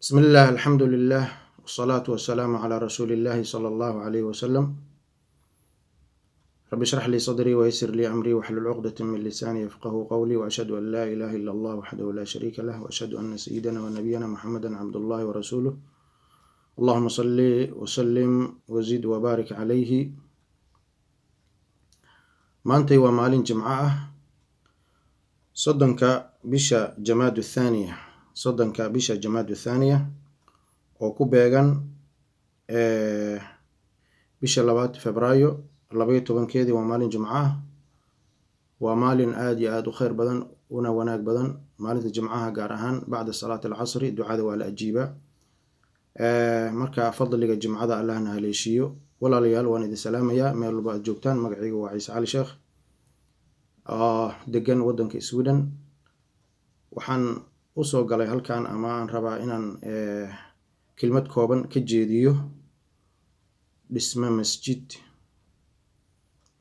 بسم الله الحمد لله والصلاة والسلام على رسول الله صلى الله عليه وسلم. رب اشرح لي صدري ويسر لي أمري واحلل عقدة من لساني يفقهوا قولي، وأشهد أن لا إله إلا الله وحده لا شريك له، وأشهد أن سيدنا ونبينا محمدا عبد الله ورسوله. اللهم صل وسلم وزد وبارك عليه. maantay waa maalin jimco ah, soddonka bisha jamaadu thaaniya oo ku beegan bisha 2 Febraayo 12 waa maalin jimco ah. waa maalin aad iyo aad u kheyr badan una wanaag badan. maalinta jimcaha gaar ahaan bacda salaat alcasri ducada waa la ajiibaa. marka fadliga jimcada allahna haleeshiiyo. walaalayaal, waan idin salaamayaa meel walba aad joogtaan. magacayga waa ciise cali sheekh, degan waddanka Sweden. waxaan usoo galay halkan ama aan rabaa inaan kelmad kooban ka jeediyo dhisme masjid.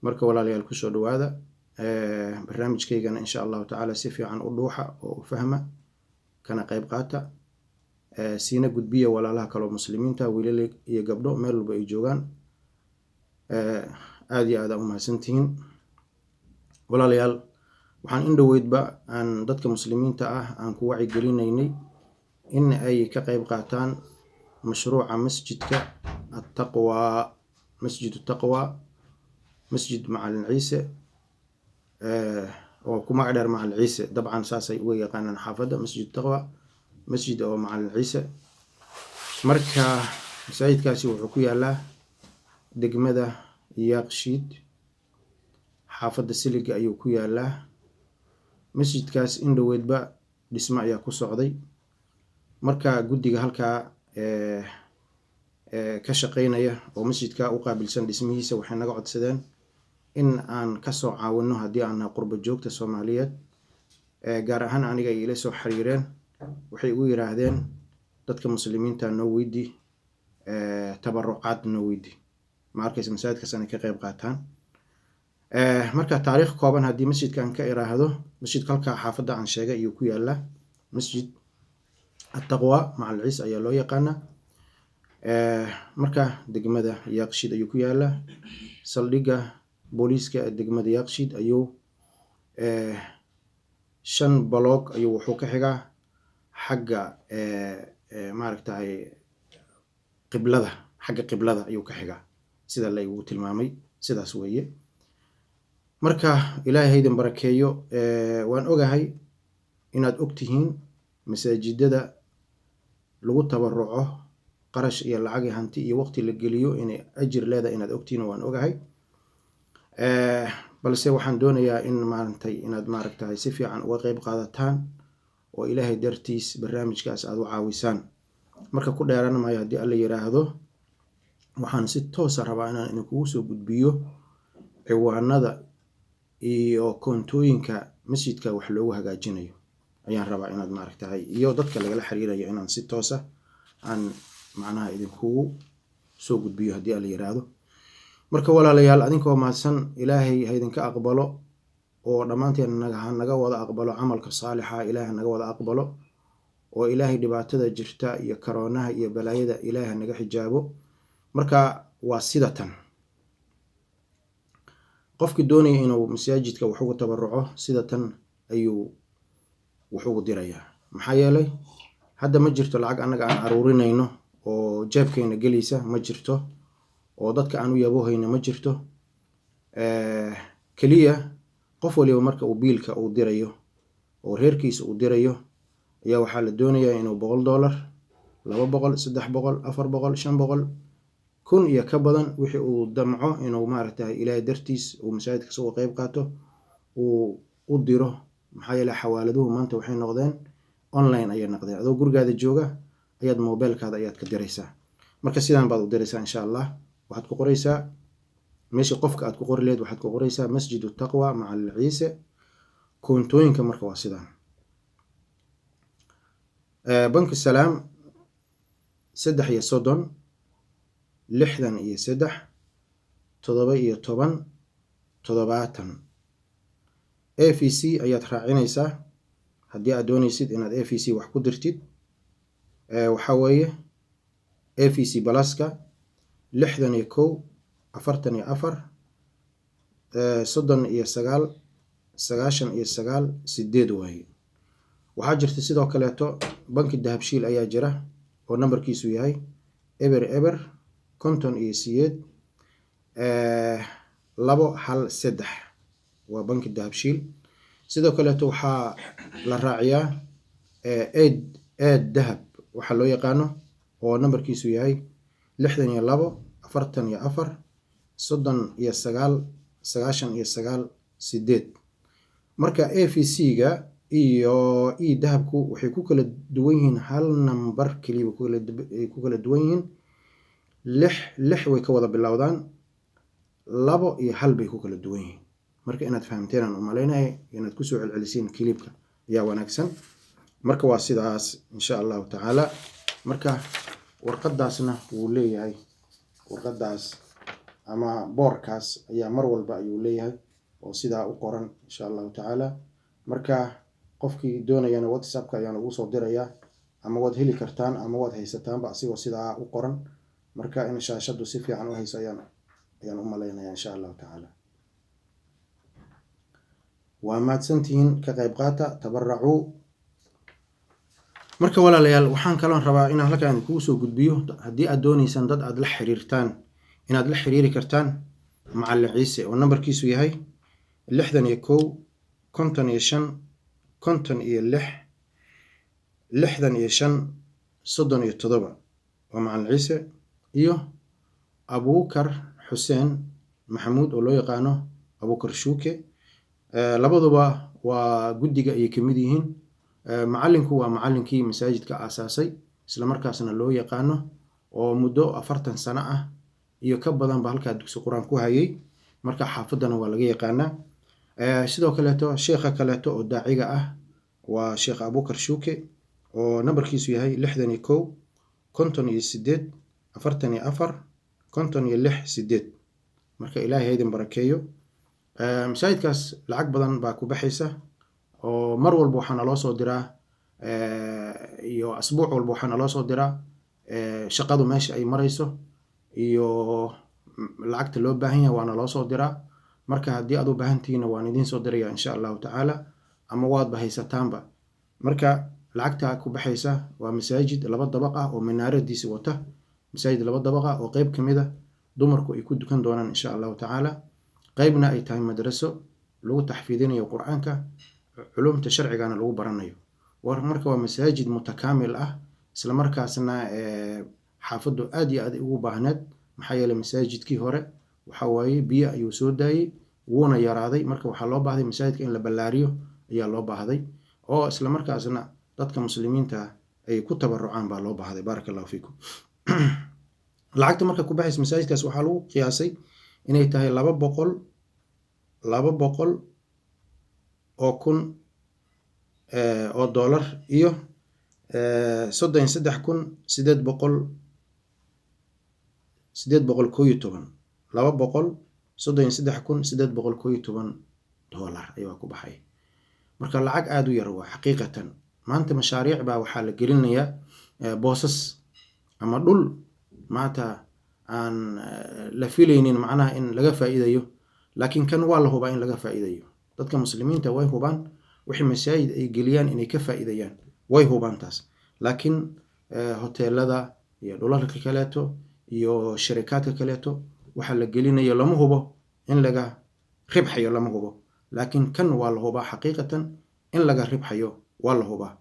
marka walaalayaal kusoo dhawaada. barnaamijkaygana insha allahu tacaala si fiican u dhuuxa oo u fahma, kana qayb qaata, siina gudbiya walaalaha kaloo muslimiinta, wiilal iyo gabdho meel walba ay joogaan. aad iyo aad aa u mahadsantihiin walaalayaal. waxaan in dhoweydba aan dadka muslimiinta ah aan ku wacyigelinaynay in ay ka qayb qaataan mashruuca masjidka attaqwa, masjid taqwa, masjid macalin ciise, oo ku magac dheer macalin ciise. dabcan saasay uga yaqaanaan xaafadda, masjid taqwa, masjid oo macalin ciise. marka masaajidkaasi wuxuu ku yaalaa degmada yaaqshiid, xaafadda siliga ayuu ku yaalaa. masjidkaas in dhoweydba dhismo ayaa ku socday. marka guddiga halkaa ka shaqeynaya oo masjidka u qaabilsan dhismihiisa waxay naga codsadeen in aan kasoo caawino haddii aan nahay qurbo joogta Soomaaliyeed. gaar ahaan aniga ay ila soo xiriireen, waxay igu yiraahdeen dadka muslimiinta noo weydi tabarucaad noo weydi, ma arkaysa masaajidkaas inay ka qayb qaataan. marka taariikh kooban haddii masjidkan ka iraahdo, masjidka halkaa xaafadda aan sheegay ayuu ku yaalaa. masjid attaqwa macal ciise ayaa loo yaqaanaa. marka degmada yaaqshiid ayuu ku yaalaa. saldhigga booliiska degmada yaaqshiid ayuu 5 baloog ayuu wuxuu ka xigaa xagga maaragtay qiblada, xagga qiblada ayuu ka xigaa, sida la igu tilmaamay. sidaas weeye. marka ilaahay haydin barakeeyo. waan ogahay inaad ogtihiin masaajidada lagu tabaruco qarash iyo lacag iyo hanti iyo waqti la geliyo inay ajir leedahay inaad ogtihiin, waan ogahay. balse waxaan doonayaa in inaad maaragtay si fiican uga qayb qaadataan oo ilaahay dartiis barnaamijkaas aad u caawisaan. marka ku dheeraan maayo haddii alla yiraahdo. waxaan si toosa rabaa inaan idinkugu soo gudbiyo ciwaanada iyo koontooyinka masjidka wax loogu hagaajinayo ayaan rabaa inaad maaragtay iyo dadka lagala xiriirayo inaan si toosa aan macnaha idinkugu soo gudbiyo haddii alla yiraahdo. marka walaalayaal, adinkoo mahadsan, ilaahay ha idinka aqbalo oo dhammaanteen naga wada aqbalo camalka saalixa. ilaahay naga wada aqbalo oo ilaahay dhibaatada jirta iyo karoonaha iyo balaayada ilaahay naga xijaabo. marka waa sida tan. qofkii doonaya inuu masaajidka wax ugu tabaruco sida tan ayuu wax ugu dirayaa. maxaa yeelay hadda ma jirto lacag annaga aan aruurinayno oo jeebkeena gelaysa, ma jirto, oo dadka aan u yaboohayna ma jirto. keliya qof waliba marka uu biilka uu dirayo oo reerkiisa uu dirayo ayaa waxaa la doonayaa inuu $100, $200, $300, $400, $500, $1000 iyo ka badan wixii uu damco inuu maaragtay ilaahay dartiis uu masaajidka soo qayb qaato uu u diro. maxaa yeelay xawaaladuhu maanta waxay noqdeen online, ayay noqdeen. adoo gurigaada jooga ayaad mobilkaada ayaad ka diraysaa. marka sidaan baad u diraysaa insha allah. waxaad ku qoraysaa meesha qofka aad ku qori leed, waxaad ku qoraysaa masjid taqwa macalin ciise. koontooyinka marka waa sidaan. bank salaam 330 63 17 70. AVC ayaad raacinaysaa haddii aad doonaysid inaad AVC wax ku dirtid. waxaa weeye AVC Pluska 61 44 39 99 8 waaye. waxaa jirta sidoo kaleeto banki dahabshiil ayaa jira oo nambarkiisu yahay eber 58 213 waa banki dahabshiil. sidoo kaleeto waxaa la raaciyaa aid dahab waxaa loo yaqaano oo nambarkiisu yahay 62 44 39 99 8. marka AVC-ga iyo dahabku waxay ku kala duwan yihiin hal nambar kaliya ku kala duwan yihiin. 6 way ka wada bilowdaan, 2 iyo 1 bay ku kala duwan yihiin. marka inaad fahamteen aan u maleynahay inaad ku soo celcelisiin kilibka ayaa wanaagsan. marka waa sidaas insha Allah taala. marka warqadaasna wuu leeyahay, warqadaas ama boorkaas ayaa mar walba ayuu leeyahay oo sidaa u qoran insha Allah taala. marka qofkii doonayana WhatsApp-ka ayaan ugu soo dirayaa, ama waad heli kartaan ama waad haysataanba asigoo sidaa u qoran. marka in shaashadu si fiican u hayso ayaan u maleynayaa insha Allah taala. waa mahadsantihiin, ka qayb qaata, tabarracuu. marka walaalayaal waxaan kaloo rabaa inaan halkaan kugu soo gudbiyo, haddii aad doonaysaan dad aad la xiriirtaan inaad la xiriiri kartaan Macallin Ciise oo nambarkiisu yahay 61 55 56 65 37 waa Macallin Ciise iyo Abuukar Xuseen Maxamuud oo loo yaqaano Abuukar Shuuke. labaduba waa guddiga ay ka mid yihiin. macallinku waa macallinkii masaajidka aasaasay isla markaasna loo yaqaano oo muddo 40 sano ah iyo ka badan ba halkaa dugsi quraan ku hayay. marka xaafadana waa laga yaqaanaa. sidoo kaleeto sheekha kaleeto oo daaciga ah waa Sheekh Abuukar Shuuke oo nambarkiisu yahay 61 58 44 56 8. marka ilaahay idin barakeeyo. masaajidkaas lacag badan baa ku baxaysa oo mar walba waxaa naloo soo diraa iyo asbuuc walba waxaa naloo soo diraa shaqadu meesha ay marayso iyo lacagta loo baahan yahay waa naloo soo diraa. marka haddii aad u baahan tihiinna waan idiin soo dirayaa insha Allahu tacaala, ama waadba haysataanba. marka lacagta ku baxaysa waa masaajid 2 dabaq ah oo minaaradiisa wata, masaajid 2 dabaq ah oo qayb ka mid ah dumarku ay ku dukan doonaan insha Allahu tacaala, qaybna ay tahay madraso lagu taxfiidinayo quraanka, culumta sharcigana lagu baranayo. marka waa masaajid mutakaamil ah, isla markaasna xaafadu aad iyo aad ugu baahneed. maxaa yeelay masaajidkii hore waxa waaye biyo ayuu soo daayay wuuna yaraaday. marka waxaa loo baahday masaajidka in la ballaariyo ayaa loo baahday, oo isla markaasna dadka muslimiinta ay ku tabarucaan baa loo baahday. barakallahu fiikum. lacagta marka ku baxaysa masaajidkaas waxaa lagu qiyaasay inay tahay 200 oo kun oo dollar iyo 33,811 dollar ayaa ku baxay. marka lacag aad u yar waa xaqiiqatan. maanta mashaariic baa waxaa la gelinayaa boosas ama dhul maanta aan la filaynin macnaha in laga faa'iidayo, laakiin kan waa la hubaa in laga faa'iidayo. dadka muslimiinta way hubaan wixii masaajid ay geliyaan inay ka faa'iidayaan, way hubaan taas. laakiin hoteelada iyo dhulalka kaleeto iyo shirkadka kaleeto waxa la gelinayo lama hubo in laga ribxayo, lama hubo. laakiin kan waa la hubaa xaqiiqatan in laga ribxayo waa la hubaa,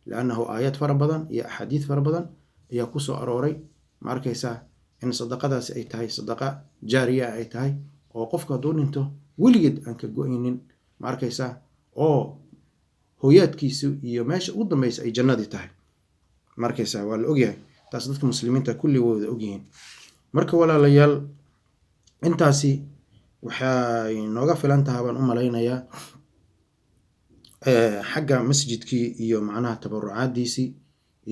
laanahu aayad fara badan iyo axaadiis fara badan ayaa ku soo arooray. ma arkaysaa in sadaqadaasi ay tahay sadaqa jaariya ay tahay oo qofka hadduu dhinto weligeed aan ka go'aynin. ma arkaysaa oo hooyaadkiisu iyo meesha ugu dambaysa ay jannadii tahay. ma arkaysaa waa la ogyahay taas, dadka muslimiinta kulli wada ogyihiin. marka walaalayaal intaasi waxay nooga filan tahay baan u malaynayaa xagga masjidkii iyo macnaha tabarucaadiisii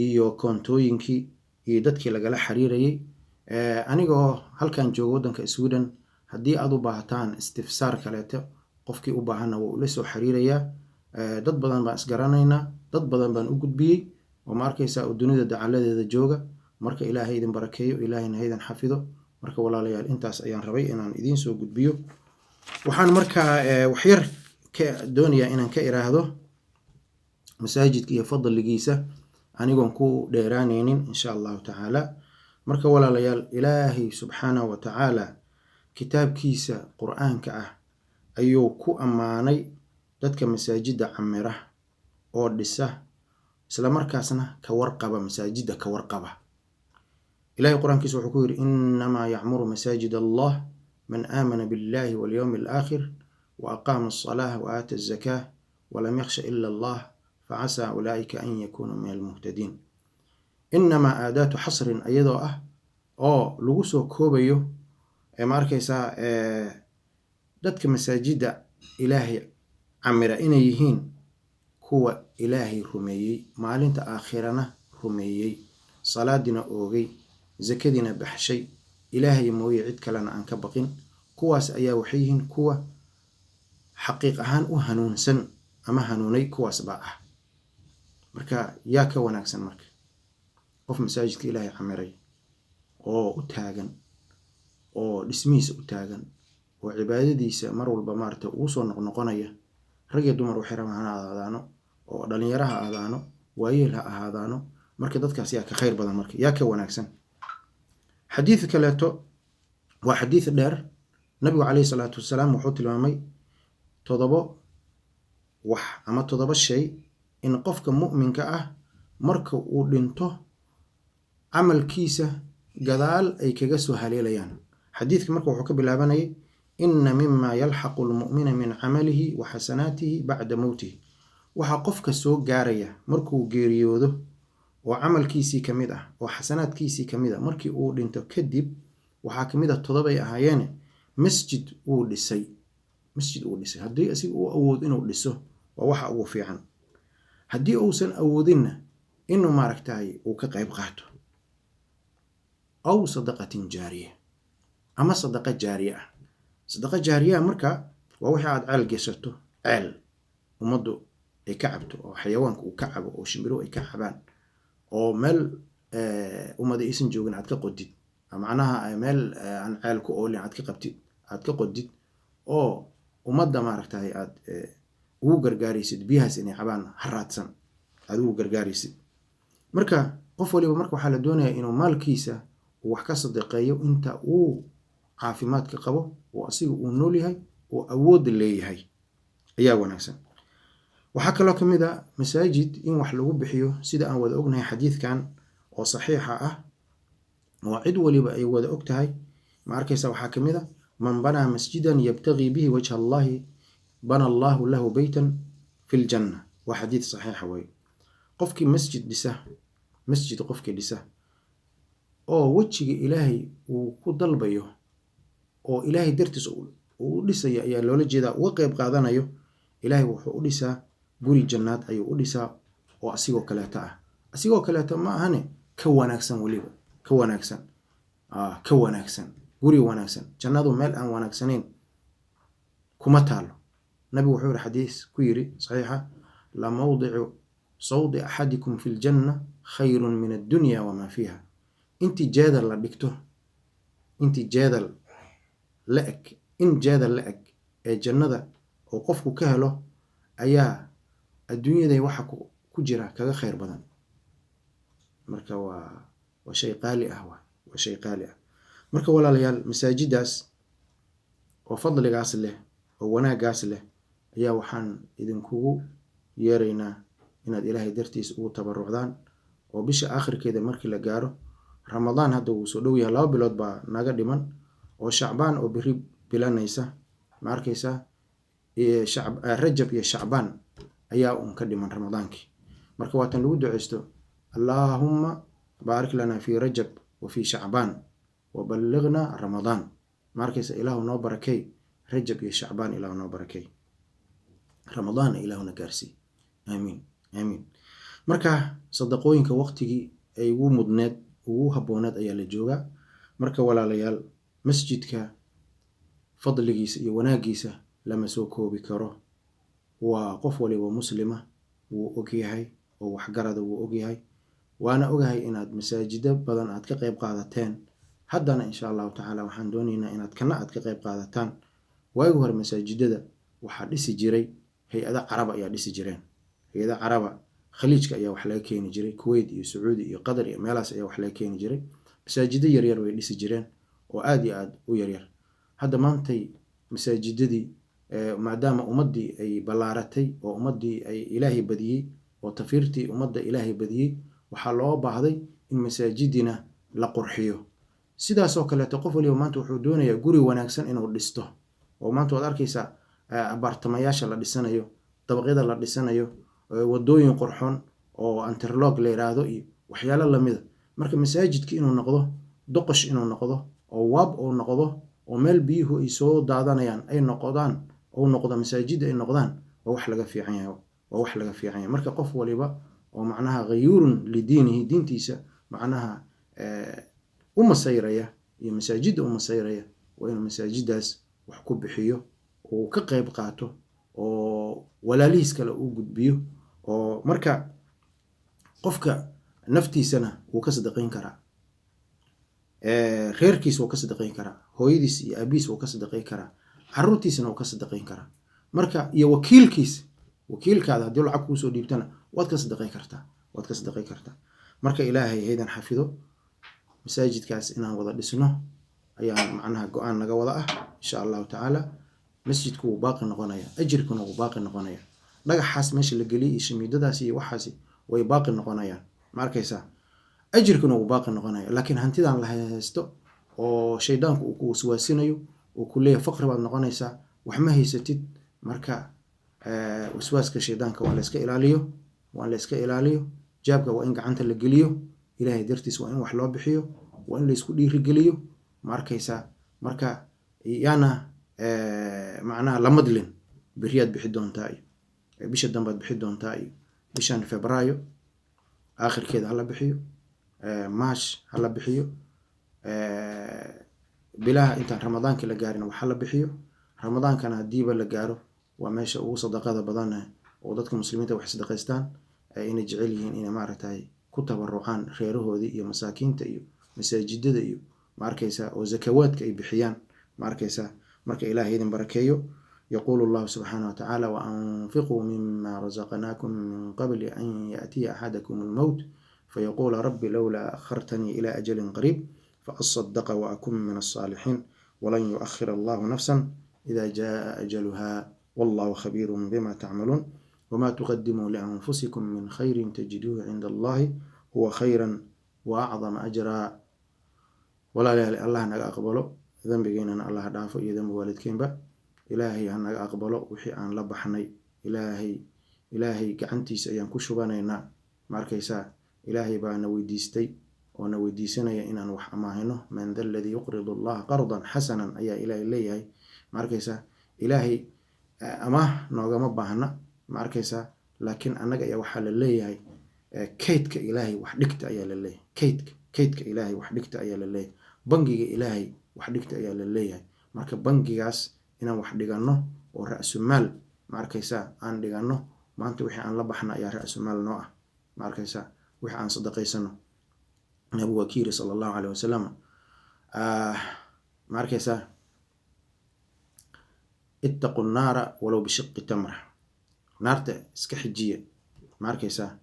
iyo koontooyinkii iyo dadkii lagala xiriirayay. anigoo halkan joogo waddanka Sweden, haddii aad u baahataan istifsaar kaleeto qofkii u baahanna wuu ila soo xiriirayaa. dad badan baan isgaranaynaa, dad badan baan u gudbiyey وما أركيسا الدنيا دعالة ذا جوجا مرك إلهي إذن بركيو إلهي إذن حفظه مرك ولا ليال إنتاس أيان ربي إن إذن سو قد بيو وحان مركا وحير كدنيا إن كإراهده مساجد كي يفضل لجيسة أنيقون كو ديرانين إن شاء الله تعالى مركا ولا ليال إلهي سبحانه وتعالى كتاب كيسة قرآن كأه أيو كو أماني دادك مساجد عمره أو دسه إسلا مركاسنا كورقبة مساجد كورقبة إلهي قرآن كيسة وحكور إنما يعمر مساجد الله من آمن بالله واليوم الآخر وأقام الصلاة وآتى الزكاة ولم يخش إلا الله فعسى أولئك أن يكونوا من المهتدين إنما آدات حصر أيضا أو لغسو كوبيو ماركيسا دادك مساجد إلهي عمر إنيهين كوا إلهي رميي مالنت آخرنا رميي صلاة أوغي زكدنا بحشي إلهي موي عد كلنا أنك بقين كواس أيا وحيهن كوا حقيقة هان وهنون سن أما هنوني كواس بقى مركا ياك وناكسن مركا قف مساجد إلهي عمري أو أتاغن أو دسميس أتاغن وعبادتيسا مرول بمارتا وصو نقنقنية رجع دمر وحرمها هذانو أو دلنيرها هذانو ويلها هذانو مركا دتكاس ياك خير بدن مركا ياك وناكسن حديث كلاتو وحديث دير نبي عليه الصلاة والسلام وحوت المامي تضبو أما تضبو الشيء إن قفك مؤمن كأه مركا ودنتو عمل كيسة جدال أي كجسو هليليان حديث مركا وحكى باللاباني إن مما يلحق المؤمن من عمله وحسناته بعد موته وحقفك السوق جارية مركو جيريوده وعمل كيسي كميدة وحسنات كيسي كميدة مركي أول أنت كدب وحاكميدة تضبي أهيانه مسجد أول لسي مسجد أول لسي هدي أسي أود إنه لسه ووحى أو في عن هدي أوسن أودنا إنه ما ركتاي وكقيب قاته أو صدقة جارية أما صدقة جارية صدقة جارية مركا ووحى عاد عال جسرته عال ومضوا يكعبته أو حيوانك وكعبه أو شمبرو يكعبان oo meel umada isin joogin aad ka qodid macnaha meel aan ceel ku oolin aad ka qabtid aad ka qodid oo umada maaragtay aad ugu gargaarisid biyahaas inay cabaan haraadsan aad ugu gargaarisid marka qof waliba marka waxa la doonayaa inuu maalkiisa wax ka sadaqeeyo inta uu caafimaadka qabo oo asiga uu nool yahay oo awood leeyahay ayaa wanaagsan waxaa kaloo ka mid ah masaajid in wax lagu bixiyo sida aan wada ognahay xadiidkan oo saxiixa ah oo cid waliba ay wada og tahay ma arkaysa waxaa ka mid ah man banaa masjidan yabtaghi bihi wajha allahi bana allahu lahu baytan fi ljanna waa xadiid saxiixa wey qofkii masjid qofkii dhisa oo wejiga ilaahay uu ku dalbayo oo ilaahay dartiis uu dhisaya ayaa loola jeedaa uga qayb qaadanayo ilaahay wuxuu u dhisaa guri jannaad ayuu u dhisaa oo asigoo kaleeta ma ahane ka wanaagsan waliba ka wanaagsan guri wanaagsan jannadu meel aan wanaagsanayn kuma taalo nabi wuxuu yiri xadiis ku yiri saxiixa la mawdi'u sawdi ahadikum fil janna khayrun min ad-dunya wa ma fiha inti jeedal la dhigto inti jeedal la'eg ee jannada oo qofku ka helo ayaa adduunyada waxa ku jira kaga khayr badan marka waa shay qaali ah marka walaalayaal masaajidaas oo fadligaas leh oo wanaagaas leh ayaa waxaan idinkugu yeeraynaa inaad ilaahay dartiis ugu tabarucdaan oo bisha aakhirkeeda markii la gaaro ramadaan hadda uu soo dhow yahay 2 bilood baa naga dhiman oo shacbaan oo biri bilanaysa ma arkaysa rajab iyo shacbaan ayaa ka dhiman ramadaankii marka waatan lagu duceysto allahumma barik lana fi rajab wa fi shacbaan wa ballighna ramadaan ma arkaysa ilaahu noo barakay rajab iyo shacbaan ilaahu noo barakay ramadaan ilaahu na gaarsi amiin marka sadaqooyinka waqtigii ay ugu mudneed ugu habooneed ayaa la joogaa marka walaalayaal masjidka fadligiisa iyo wanaagiisa lama soo koobi karo waa qof waliba muslima wuu og yahay oo wax garada wuu og yahay waana ogahay inaad masaajida badan aad ka qayb qaadateen haddana insha allahu tacaala waxaan doonaynaa inaad kana aad ka qayb qaadataan waagi hore masaajidada waxaa dhisi jiray hay-ada caraba ayaa dhisi jireen hay-ada caraba khaliijka ayaa wax laga keeni jiray kuwait iyo sacuudi iyo qatar iyo meelahaas ayaa wax laga keeni jiray masaajido yaryar way dhisi jireen oo aad iyo aad u yaryar hadda maantay masaajidadii maadaama ummaddii ay ballaaratay oo ummaddii ay ilaahay badiyey oo tafiirtii ummadda ilaahay badiyey waxaa loo baahday in masaajidina la qurxiyo sidaasoo kaleeto qof waliba maanta wuxuu doonayaa guri wanaagsan inuu dhisto oo maanta waad arkaysaa abaartamayaasha la dhisanayo dabaqyada la dhisanayo wadooyin qurxoon oo interlog la yiraahdo iyo waxyaalo lamida marka masaajidka inuu noqdo doqosh inuu noqdo oo waab uu noqdo oo meel biyuhu ay soo daadanayaan ay noqdaan oo noqdo masaajid ay noqdaan waa wax laga fiican yahay waa wax laga fiican yahay marka qof waliba oo macnaha ghayurun lidiinihi diintiisa macnaha masayraya iyo masaajida masayraya waa inuu masaajidaas wax ku bixiyo oo ka qayb qaato oo walaalihiis kale uu gudbiyo oo marka qofka naftiisana wuu ka sadaqayn karaa reerkiisa wuu ka sadaqayn karaa hooyadiis iyo aabiis wuu ka sadaqayn karaa caruurtiisana wuu ka sadaqayn karaa marka iyo wakiilkaada haddii lacag kuusoo dhiibtana waad ka sadaqayn kartaa marka ilaahay haydan xafido masaajidkaas inaan wada dhisno ayaa macnaha go-aan naga wada ah insha allahu tacaala masjidku wuu baaqi noqonaya ajirkuna wuu baaqi noqonaya dhagaxaas meesha la geliyay iyo shamiidadaas iyo waxaasi way baaqi noqonayaan ma arkaysaa ajirkuna wuu baaqi noqonaya laakiin hantidan la haysto oo shaydaanku uu ku waswaasinayo uu ku leeyahay faqri baad noqonaysaa wax ma haysatid marka waswaaska shaydaanka waa la iska ilaaliyo jaabka waa in gacanta la geliyo ilaahay dartiis waa in wax loo bixiyo waa in la isku dhiirigeliyo ma arkaysaa marka yaana macnaha la madlin beriyaad bixi doontaa iyo bisha dambaad bixi doontaa iyo bishan febraayo aakhirkeeda hala bixiyo maash hala bixiyo bilaha intaan ramadaanka la gaarin wax hala bixiyo ramadaankana hadiiba la gaaro waa meesha ugu sadaqada badan oo dadka muslimiinta wax sadaqaystaan inay jecel yihiin inay maaragtay ku tabarucaan reerahoodii iyo masaakiinta iyo masaajidada iyo ma arkaysaa oo zakawaadka ay bixiyaan ma arkaysaa marka ilaahay idin barakeeyo يقول الله سبحانه وتعالى وأنفقوا مما رزقناكم من قبل أن يأتي أحدكم الموت فيقول رب لولا أخرتني إلى أجل قريب فأصدق وأكن من الصالحين ولن يؤخر الله نفسا إذا جاء أجلها والله خبير بما تعملون وما تقدموا لأنفسكم من خير تجدوه عند الله هو خيرا وأعظم أجرا ولا لا الله نجا أقبله ذنبنا الله دافع ذنب والدكين بقى إلهي هنجا أقبله وحي أن لبحني إلهي كعنتيس أيام كشبانينا ماركيسا إلهي بقى نويديستي ونويديسنا يا إن وح أماهنه من ذا الذي يقرض الله قرضا حسنا أي إلهي ليه ماركيسا إلهي أماه نوجا مبهنا ماركيسا لكن أنا جاي وحال ليه كيتك إلهي وحدكت أيا لله كيتك إلهي وحدكت أيا لله بنجي إلهي وحدكت أيا لله مارك بنجي جاس إن وحدجانه ورأس المال ماركيسا عن دجانه ما أنت وحي عن لبحنا يا رأس المال نوع ماركيسا وحي عن صدقي سنة نبي وكير صلى الله عليه وسلم ماركيسا اتقوا النار ولو بشق تمرة نارته اسكحجية ماركيسا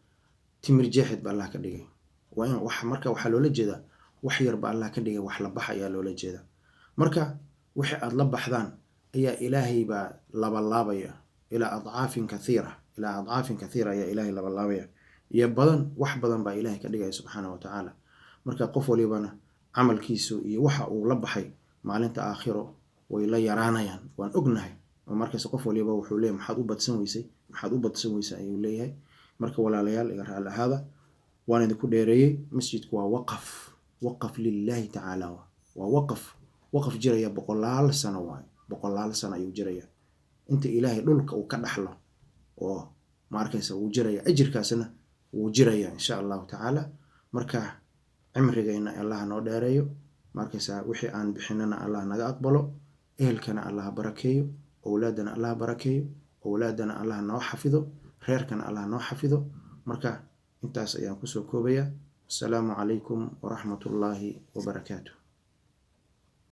تمر جاحد بالله كديه وين وح مركا وحلول جدا وحير بالله كديه وحلا بحيا لولا جدا مركا وحي أطلب بحذان يا إلهي با لبلابيا إلى أضعاف كثيرة يا إلهي لبلابيا يا بدن وح بدن با إلهي كديه سبحانه وتعالى مركا قفوا لبنا عمل كيسو يوحى ولبحي maalinta aakhiro way la yaraanayaan waan ognahay markaas qof waliba wuxuu leeyahay maxaad u badsan weysay ayuu leeyahay marka walaalayaal iga raali ahaada waan idinku dheereeyay masjidku waa waqaf lillahi ta'ala waa waqaf jiraya boqolaal sano ayuu jiraya inta ilaahay dhulka uu ka dhaxlo oo markaas uu jiraya ajirkaasna uu jiraya insha Allah ta'ala marka cimrigeena Allah noo dheereeyo markaas wixii aan bixinana Allah naga aqbalo ehelkana Allah barakeeyo awlaadana Allah barakeeyo awlaadana Allah noo xafido reerkana Allah noo xafido marka intaas ayaan kusoo koobaya. Assalaamu calaykum waraxmatullaahi wabarakaatuh.